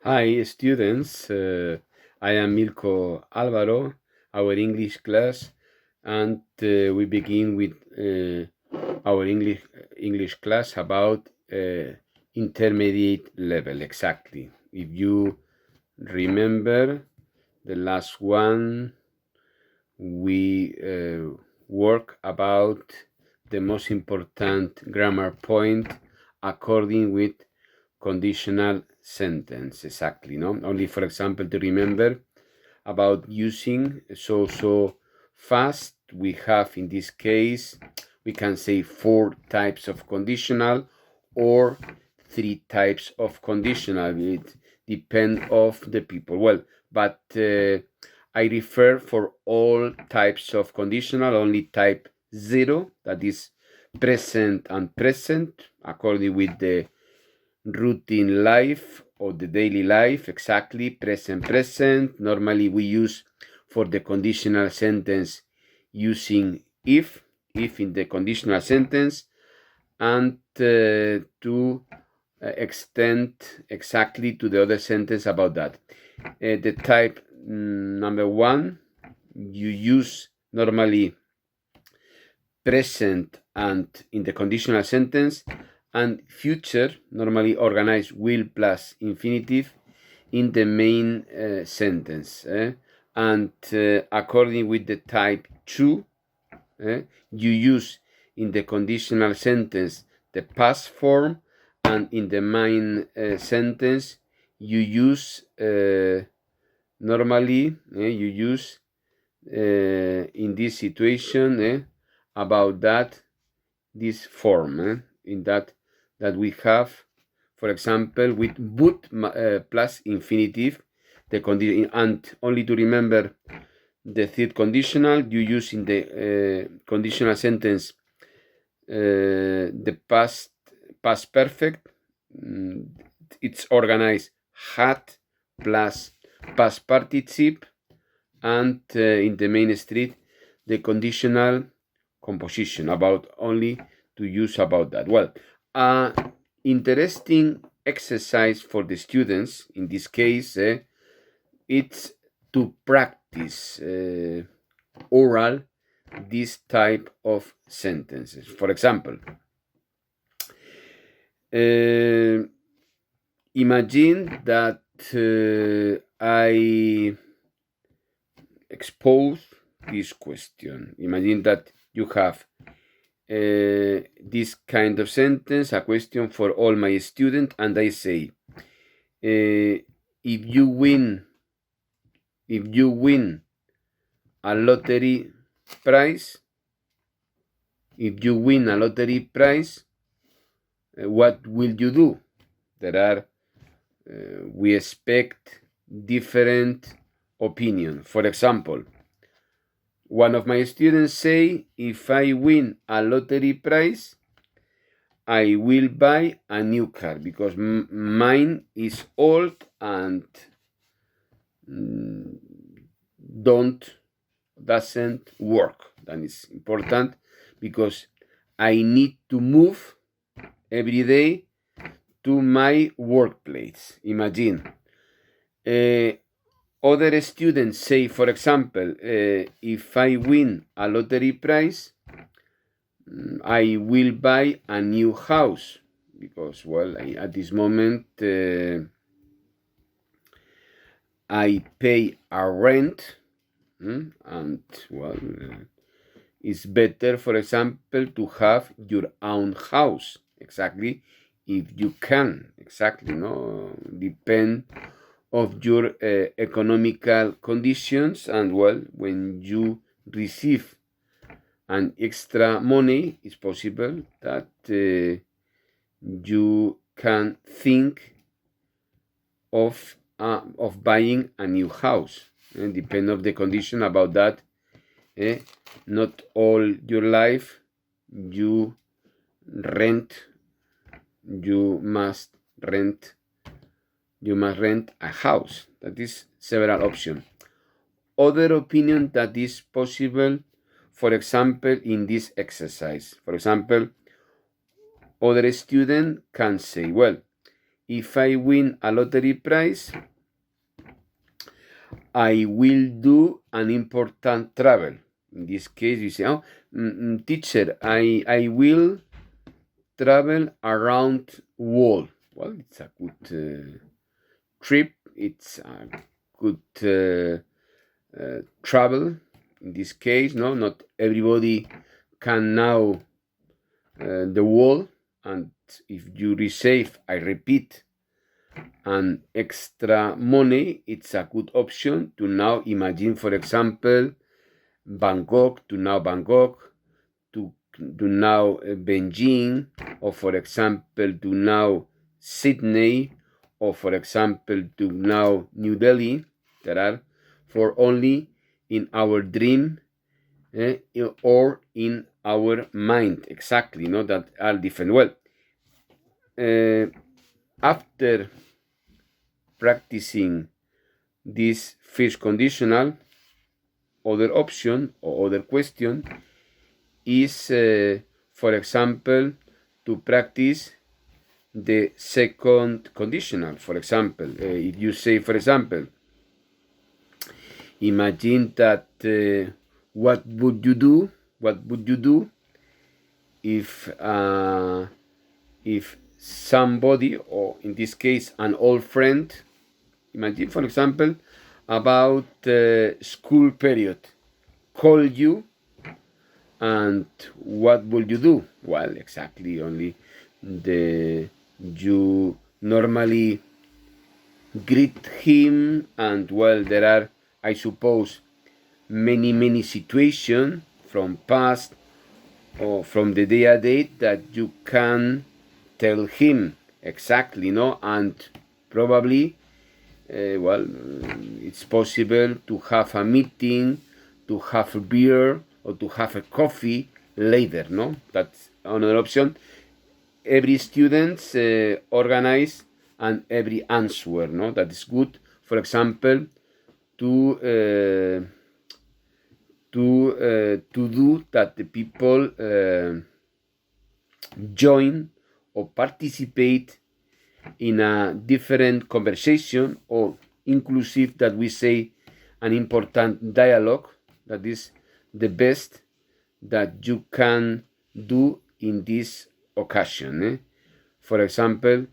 Hi, students. I am Milko Álvaro, our English class, and we begin with our English class about intermediate level. Exactly. If you remember the last one, we work about the most important grammar point according with conditional sentence. Exactly, no? Only, for example, to remember about using so fast, we have in this case, we can say 4 types of conditional or 3 types of conditional. It depends of the people. Well, but I refer for all types of conditional, only type 0, that is present and present, according with the routine life or the daily life. Exactly, present. Normally we use for the conditional sentence using if in the conditional sentence, and to extend exactly to the other sentence about that. The type number 1, you use normally present and in the conditional sentence, and future normally organize will plus infinitive in the main sentence. And according with the type 2, you use in the conditional sentence the past form, and in the main sentence you use normally you use in this situation about that this form in that we have, for example, with would plus infinitive, the condition. And only to remember the third conditional, you use in the conditional sentence the past perfect. It's organized had plus past participle, and in the main street the conditional composition, about only to use about that. Well, interesting exercise for the students in this case, it's to practice oral this type of sentences. For example, imagine that I expose this question. Imagine that you have this kind of sentence, a question for all my students, and I say, if you win a lottery prize, what will you do? There are we expect different opinion. For example, one of my students say, if I win a lottery prize, I will buy a new car because mine is old and doesn't work. That is important because I need to move every day to my workplace. Imagine. Other students say, for example, if I win a lottery prize, I will buy a new house because, well, at this moment I pay a rent, and, well, it's better, for example, to have your own house. Exactly, if you can. Exactly, no, depend of your economical conditions, and, well, when you receive an extra money, it's possible that you can think of buying a new house, and depend of the condition about that. Not all your life you must rent a house. That is several options. Other opinion that is possible, for example, in this exercise. For example, other student can say, well, if I win a lottery prize, I will do an important travel. In this case, you say, oh, teacher, I will travel around world. Well, it's a good trip. It's a good travel. In this case, no, not everybody can know the world. And if you receive, I repeat, an extra money, it's a good option to now imagine, for example, Bangkok, to now Bangkok, to now Beijing, or for example, to now Sydney, or for example, to now New Delhi. There are for only in our dream or in our mind, exactly, no, that are different. Well, after practicing this first conditional, other option or other question is, for example, to practice the second conditional. For example, if you say, for example, imagine that what would you do if somebody, or in this case an old friend, imagine, for example, about school period, call you, and what will you do? Well, exactly, only you normally greet him, and well, there are, I suppose, many situations from past or from the day a date that you can tell him exactly, no, and probably well, it's possible to have a meeting, to have a beer, or to have a coffee later, no? That's another option. Every student organize and every answer, no? That is good. For example, to do that the people join or participate in a different conversation, or inclusive that we say an important dialogue. That is the best that you can do in this occasion. For example,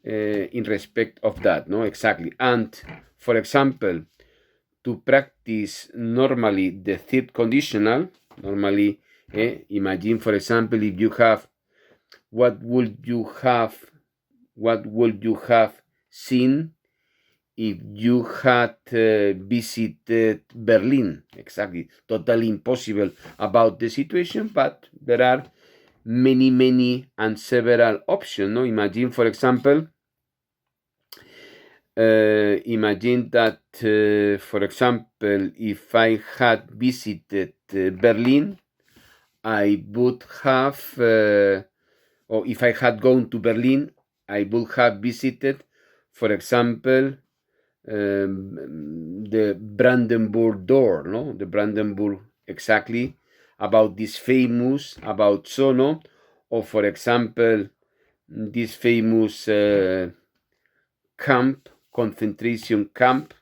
in respect of that, no, exactly. And for example, to practice normally the third conditional, normally, imagine, for example, if you have, what would you have seen if you had visited Berlin? Exactly, totally impossible about the situation, but there are many and several options, no? Imagine, for example, imagine that, for example, if I had visited Berlin, I would have, or if I had gone to Berlin, I would have visited, for example, the Brandenburg door, no? The Brandenburg, exactly, about this famous, about Sono, or for example, this famous camp, concentration camp.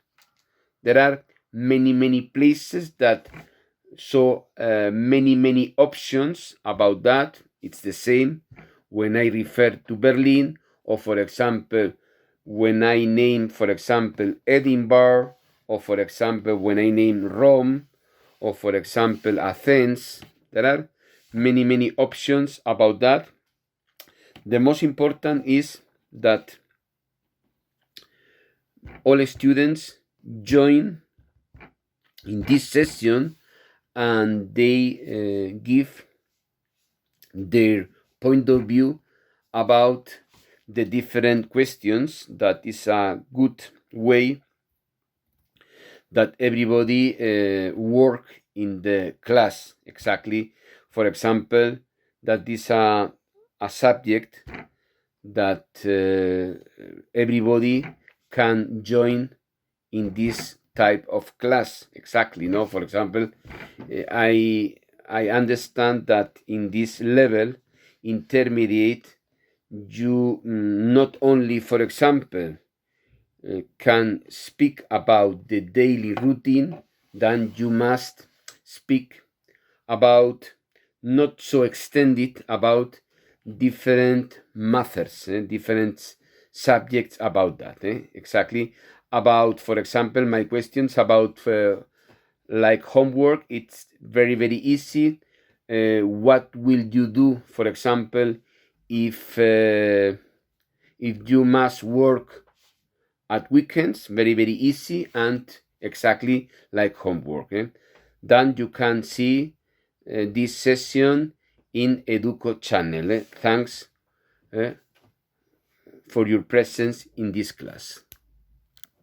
There are many places that, so many options about that. It's the same when I refer to Berlin, or for example, when I name, for example, Edinburgh, or for example, when I name Rome, or for example, Athens. There are many options about that. The most important is that all students join in this session and they give their point of view about the different questions. That is a good way that everybody work in the class, exactly. For example, that is a subject that everybody can join in this type of class, exactly, no? For example, I understand that in this level, intermediate, you not only, for example, can speak about the daily routine, then you must speak about, not so extended, about different matters, different subjects about that. Exactly. About, for example, my questions about like homework, it's very, very easy. What will you do, for example, if you must work at weekends? Very, very easy, and exactly like homework. Then you can see this session in Educo channel. Thanks for your presence in this class.